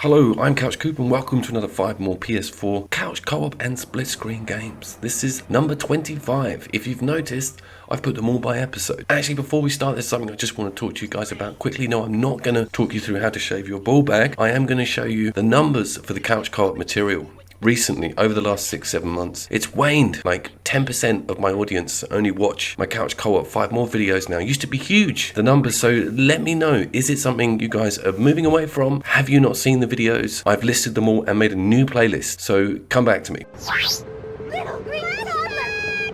Hello, I'm Couch Coop and welcome to another 5 more PS4 couch co-op and split screen games. This is number 25. If you've noticed, I've put them all by episode. Actually, before we start, there's something I just want to talk to you guys about quickly. No, I'm not going to talk you through how to shave your ball bag. I am going to show you the numbers for the couch co-op material. Recently, over the last 6-7 months, it's waned. Like 10% of my audience only watch my couch co-op 5 more videos now. It used to be huge, the numbers, so let me know. Is it something you guys are moving away from? Have you not seen the videos? I've listed them all and made a new playlist, so come back to me.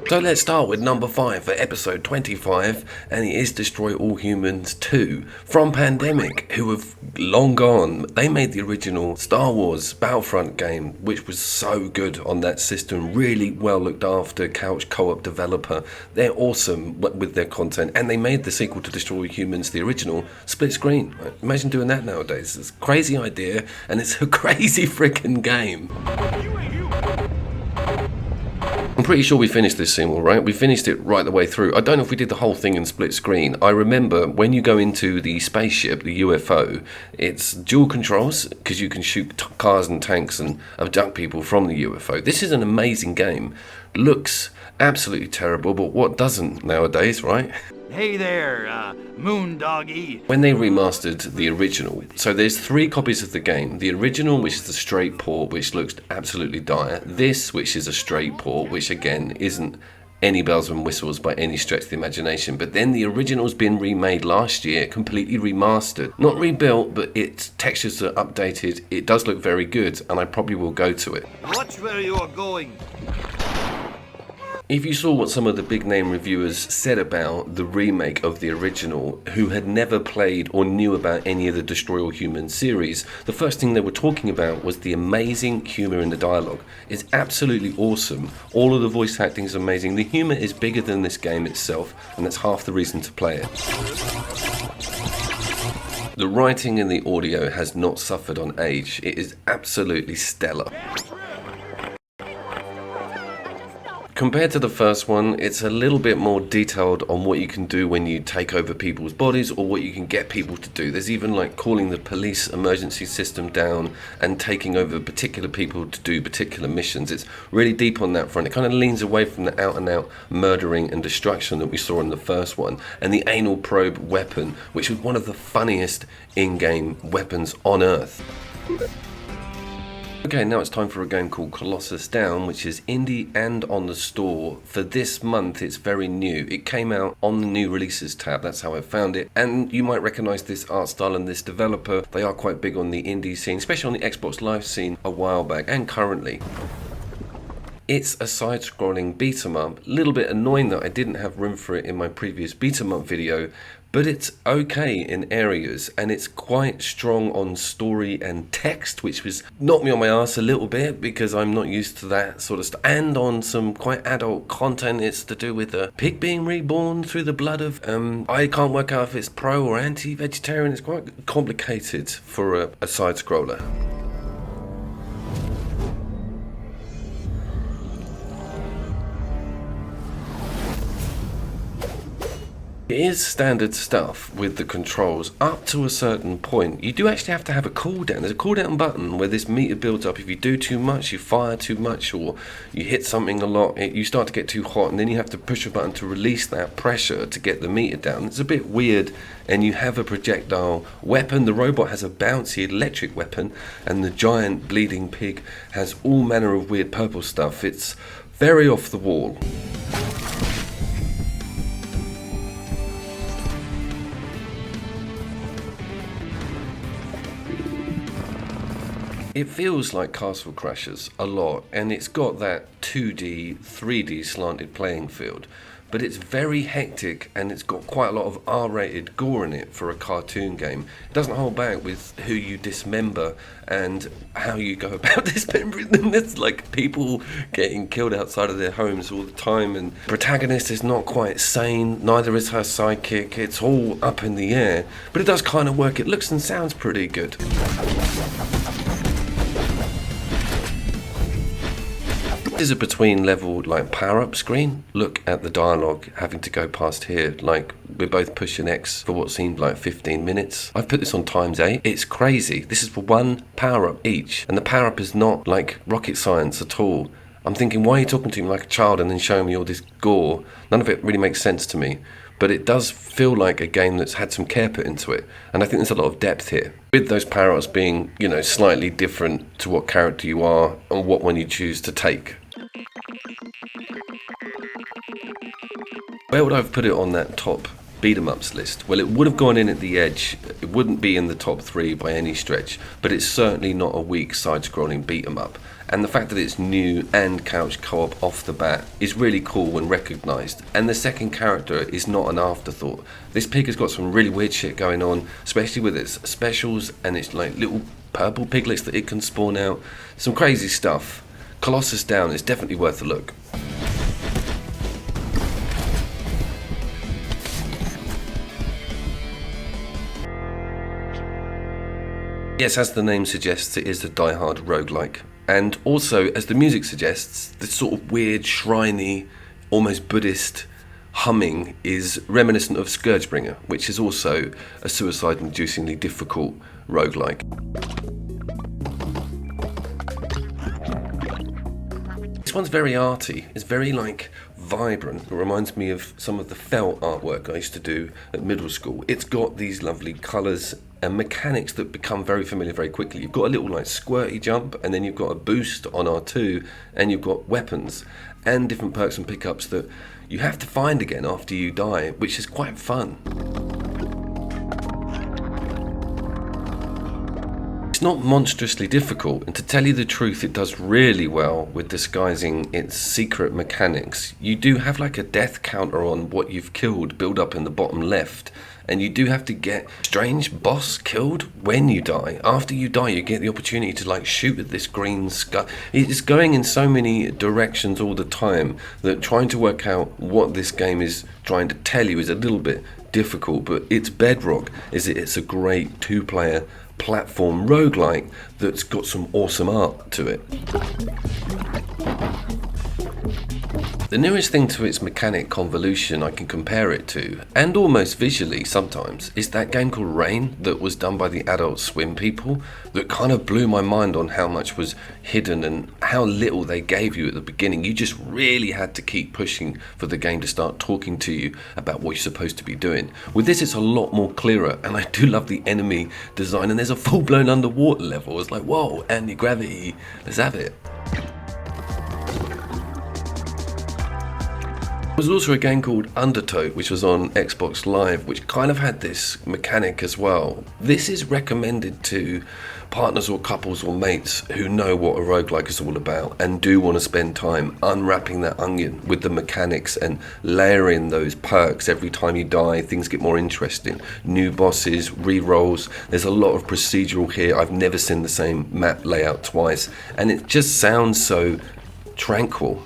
So let's start with number 5 for episode 25, and it is Destroy All Humans 2 from Pandemic, who have long gone. They made the original Star Wars Battlefront game, which was so good on that system, really well looked after couch co-op developer. They're awesome with their content, and they made the sequel to Destroy All Humans, the original, split screen. Imagine doing that nowadays. It's a crazy idea, and it's a crazy freaking game. I'm pretty sure we finished this sim all right. We finished it right the way through. I don't know if we did the whole thing in split screen. I remember when you go into the spaceship, the UFO, it's dual controls because you can shoot cars and tanks and abduct people from the UFO. This is an amazing game. Looks absolutely terrible, but what doesn't nowadays, right? Hey there, Moon Doggy. When they remastered the original, so there's 3 copies of the game. The original, which is the straight port, which looks absolutely dire. This, which is a straight port, which again isn't any bells and whistles by any stretch of the imagination. But then the original's been remade last year, completely remastered. Not rebuilt, but its textures are updated. It does look very good, and I probably will go to it. Watch where you are going. If you saw what some of the big name reviewers said about the remake of the original, who had never played or knew about any of the Destroy All Humans series, the first thing they were talking about was the amazing humour in the dialogue. It's absolutely awesome. All of the voice acting is amazing. The humour is bigger than this game itself, and that's half the reason to play it. The writing and the audio has not suffered on age. It is absolutely stellar. Compared to the first one, it's a little bit more detailed on what you can do when you take over people's bodies or what you can get people to do. There's even like calling the police emergency system down and taking over particular people to do particular missions. It's really deep on that front. It kind of leans away from the out and out murdering and destruction that we saw in the first one. And the anal probe weapon, which was one of the funniest in-game weapons on Earth. Okay, now it's time for a game called Colossus Down, which is indie and on the store. For this month, it's very new. It came out on the new releases tab, that's how I found it. And you might recognize this art style and this developer. They are quite big on the indie scene, especially on the Xbox Live scene a while back and currently. It's a side-scrolling beat-em-up. A little bit annoying that I didn't have room for it in my previous beat-em-up video, but it's okay in areas, and it's quite strong on story and text, which was knocked me on my ass a little bit because I'm not used to that sort of stuff. And on some quite adult content. It's to do with a pig being reborn through the blood of I can't work out if it's pro or anti-vegetarian. It's quite complicated for a side-scroller. It is standard stuff with the controls up to a certain point. You do actually have to have a cooldown. There's a cooldown button where this meter builds up. If you do too much, you fire too much, or you hit something a lot, you start to get too hot, and then you have to push a button to release that pressure to get the meter down. It's a bit weird, and you have a projectile weapon. The robot has a bouncy electric weapon, and the giant bleeding pig has all manner of weird purple stuff. It's very off the wall. It feels like Castle Crashers a lot, and it's got that 2D, 3D slanted playing field, but it's very hectic and it's got quite a lot of R-rated gore in it for a cartoon game. It doesn't hold back with who you dismember and how you go about dismembering them. It's like people getting killed outside of their homes all the time, and the protagonist is not quite sane, neither is her sidekick. It's all up in the air, but it does kind of work. It looks and sounds pretty good. This is a between level like power up screen. Look at the dialogue having to go past here. Like we're both pushing X for what seemed like 15 minutes. I've put this on ×8. It's crazy. This is for one power up each. And the power up is not like rocket science at all. I'm thinking, why are you talking to me like a child and then showing me all this gore? None of it really makes sense to me. But it does feel like a game that's had some care put into it. And I think there's a lot of depth here. With those power-ups being, you know, slightly different to what character you are and what one you choose to take. Where would I have put it on that top beat-em-ups list? Well, it would have gone in at the edge. It wouldn't be in the top 3 by any stretch, but it's certainly not a weak side-scrolling beat-em-up. And the fact that it's new and couch co-op off the bat is really cool when recognised. And the second character is not an afterthought. This pig has got some really weird shit going on, especially with its specials and its like little purple piglets that it can spawn out. Some crazy stuff. Colossus Down is definitely worth a look. Yes, as the name suggests, it is a die-hard roguelike. And also, as the music suggests, this sort of weird, shriny, almost Buddhist humming is reminiscent of Scourgebringer, which is also a suicide-inducingly difficult roguelike. This one's very arty. It's very like vibrant. It reminds me of some of the felt artwork I used to do at middle school. It's got these lovely colours and mechanics that become very familiar very quickly. You've got a little like squirty jump, and then you've got a boost on R2, and you've got weapons and different perks and pickups that you have to find again after you die, which is quite fun. It's not monstrously difficult, and to tell you the truth, it does really well with disguising its secret mechanics. You do have like a death counter on what you've killed build up in the bottom left, and you do have to get strange boss killed when you die. After you die, you get the opportunity to like shoot at this green sky. It's going in so many directions all the time that trying to work out what this game is trying to tell you is a little bit difficult, but its bedrock is that it's a great two-player platform roguelike that's got some awesome art to it. The nearest thing to its mechanic convolution I can compare it to, and almost visually sometimes, is that game called Rain that was done by the Adult Swim people that kind of blew my mind on how much was hidden and how little they gave you at the beginning. You just really had to keep pushing for the game to start talking to you about what you're supposed to be doing. With this, it's a lot more clearer, and I do love the enemy design, and there's a full-blown underwater level. It's like, whoa, anti-gravity, let's have it. There was also a game called Undertow, which was on Xbox Live, which kind of had this mechanic as well. This is recommended to partners or couples or mates who know what a roguelike is all about and do want to spend time unwrapping that onion with the mechanics and layering those perks. Every time you die, things get more interesting. New bosses, re-rolls. There's a lot of procedural here. I've never seen the same map layout twice, and it just sounds so tranquil.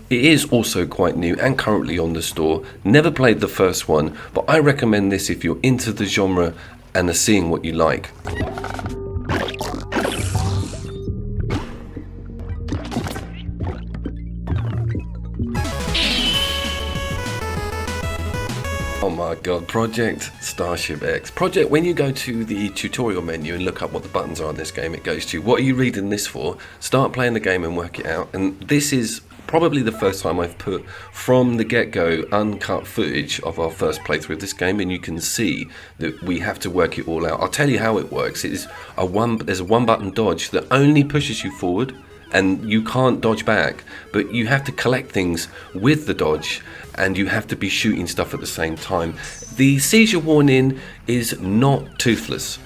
It is also quite new and currently on the store. Never played the first one, but I recommend this if you're into the genre and are seeing what you like. Oh my god, Project Starship X. Project, when you go to the tutorial menu and look up what the buttons are on this game, it goes to, what are you reading this for? Start playing the game and work it out. And this is probably the first time I've put from the get-go uncut footage of our first playthrough of this game, and you can see that we have to work it all out. I'll tell you how it works. There's a one button dodge that only pushes you forward, and you can't dodge back, but you have to collect things with the dodge, and you have to be shooting stuff at the same time. The seizure warning is not toothless.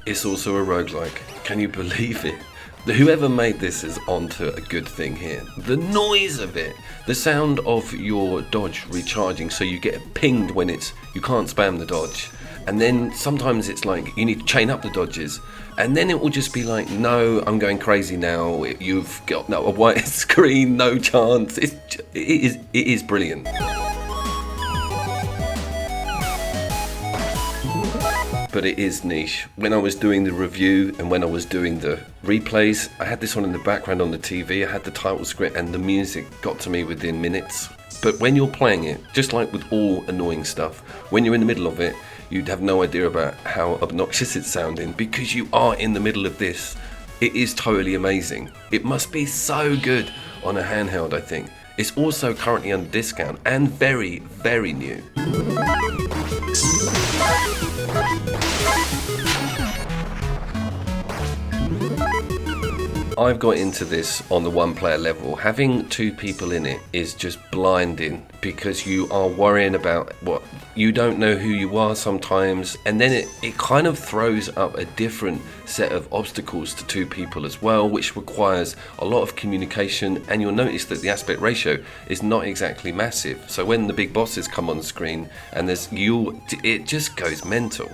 It's also a roguelike. Can you believe it? Whoever made this is onto a good thing here. The noise of it, the sound of your dodge recharging, so you get pinged when you can't spam the dodge. And then sometimes it's like you need to chain up the dodges, and then it will just be like, no, I'm going crazy now. You've got a white screen, no chance. It is brilliant. but it is niche. When I was doing the review and when I was doing the replays, I had this on in the background on the TV, I had the title script and the music got to me within minutes. But when you're playing it, just like with all annoying stuff, when you're in the middle of it, you'd have no idea about how obnoxious it's sounding because you are in the middle of this. It is totally amazing. It must be so good on a handheld, I think. It's also currently on discount and very, very new. I've got into this on the one player level. Having two people in it is just blinding because you are worrying about what you don't know who you are sometimes, and then it kind of throws up a different set of obstacles to two people as well, which requires a lot of communication, and you'll notice that the aspect ratio is not exactly massive. So when the big bosses come on the screen and it just goes mental.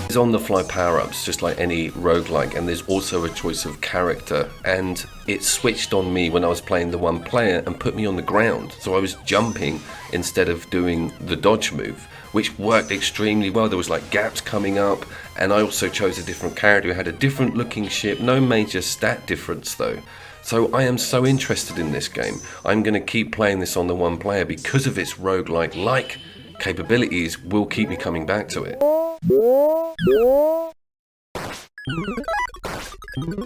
There's on-the-fly power-ups, just like any roguelike, and there's also a choice of character, and it switched on me when I was playing the one player and put me on the ground, so I was jumping instead of doing the dodge move, which worked extremely well. There was like gaps coming up, and I also chose a different character who had a different looking ship, no major stat difference though. So I am so interested in this game. I'm going to keep playing this on the one player because of its roguelike capabilities will keep me coming back to it.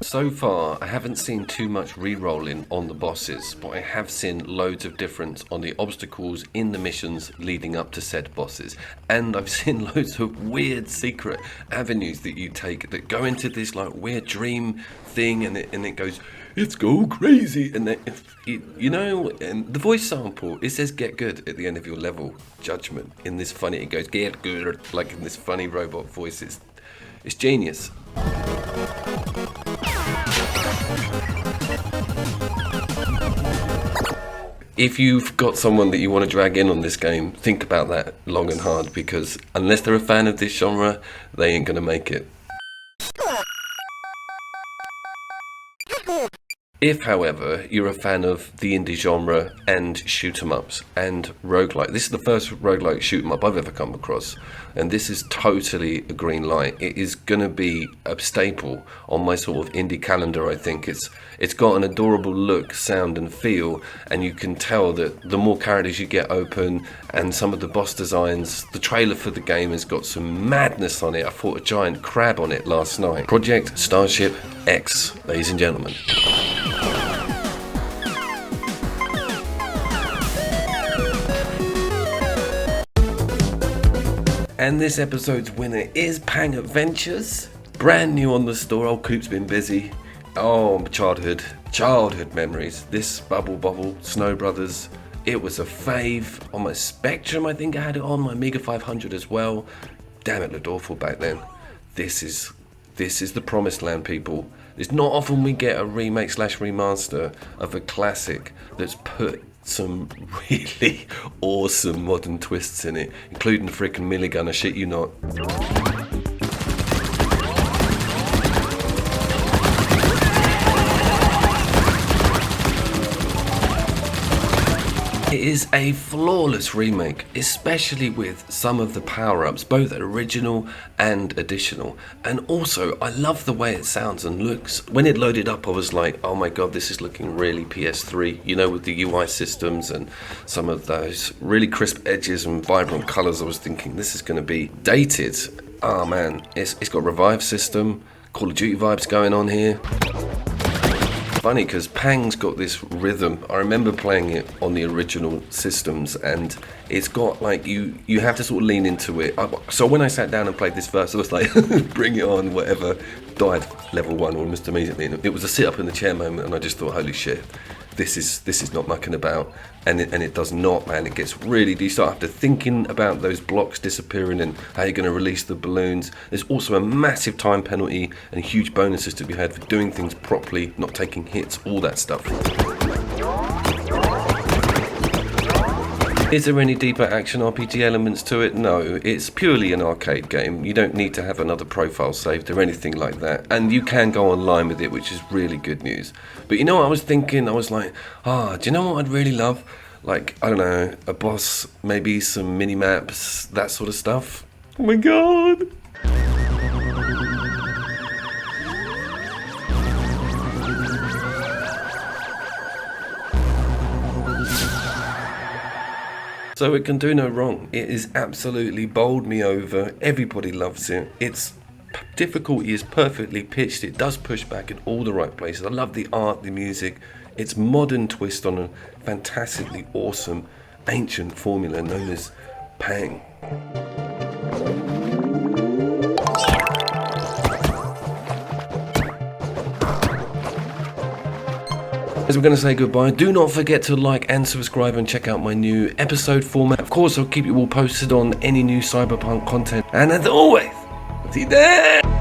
So far, I haven't seen too much re-rolling on the bosses, but I have seen loads of difference on the obstacles in the missions leading up to said bosses. And I've seen loads of weird secret avenues that you take that go into this like weird dream thing, and it goes, it's go crazy, and then, you know, and the voice sample, it says get good at the end of your level judgment. In this funny, it goes get good, like in this funny robot voice. It's genius. If you've got someone that you want to drag in on this game, think about that long and hard, because unless they're a fan of this genre, they ain't gonna make it. If, however, you're a fan of the indie genre and shoot 'em ups and roguelike, this is the first roguelike shoot 'em up I've ever come across, and this is totally a green light. It is gonna be a staple on my sort of indie calendar. I think it's got an adorable look, sound and feel, and you can tell that the more characters you get open and some of the boss designs, the trailer for the game has got some madness on it. I fought a giant crab on it last night. Project Starship X, ladies and gentlemen. And this episode's winner is Pang Adventures. Brand new on the store. Old Coop's been busy. Oh, childhood memories. This Bubble, Snow Brothers. It was a fave on my Spectrum. I think I had it on my Amiga 500 as well. Damn, it looked awful back then. This is the promised land, people. It's not often we get a remake/remaster of a classic that's put some really awesome modern twists in it, including the freaking milligun, I shit you not. It is a flawless remake, especially with some of the power-ups, both original and additional. And also, I love the way it sounds and looks. When it loaded up, I was like, oh my god, this is looking really PS3, you know, with the UI systems and some of those really crisp edges and vibrant colours. I was thinking, this is going to be dated. Oh man, it's got revive system, Call of Duty vibes going on here. Funny because Pang's got this rhythm. I remember playing it on the original systems, and it's got like you have to sort of lean into it. So when I sat down and played this first, I was like, bring it on, whatever. Died level 1 almost immediately. It was a sit up in the chair moment, and I just thought, holy shit, this is not mucking about, and it does not, man. It gets really, you start after thinking about those blocks disappearing and how you're going to release the balloons. There's also a massive time penalty and huge bonuses to be had for doing things properly, not taking hits, all that stuff. Is there any deeper action RPG elements to it? No, it's purely an arcade game. You don't need to have another profile saved or anything like that. And you can go online with it, which is really good news. But you know what I was thinking? I was like, do you know what I'd really love? like, I don't know, a boss, maybe some mini maps, that sort of stuff. Oh my god! So it can do no wrong. It is absolutely bowled me over. Everybody loves it. Its difficulty is perfectly pitched. It does push back in all the right places. I love the art, the music. Its modern twist on a fantastically awesome ancient formula known as Pang. As we're going to say goodbye, do not forget to like and subscribe and check out my new episode format. Of course, I'll keep you all posted on any new Cyberpunk content. And as always, see you there!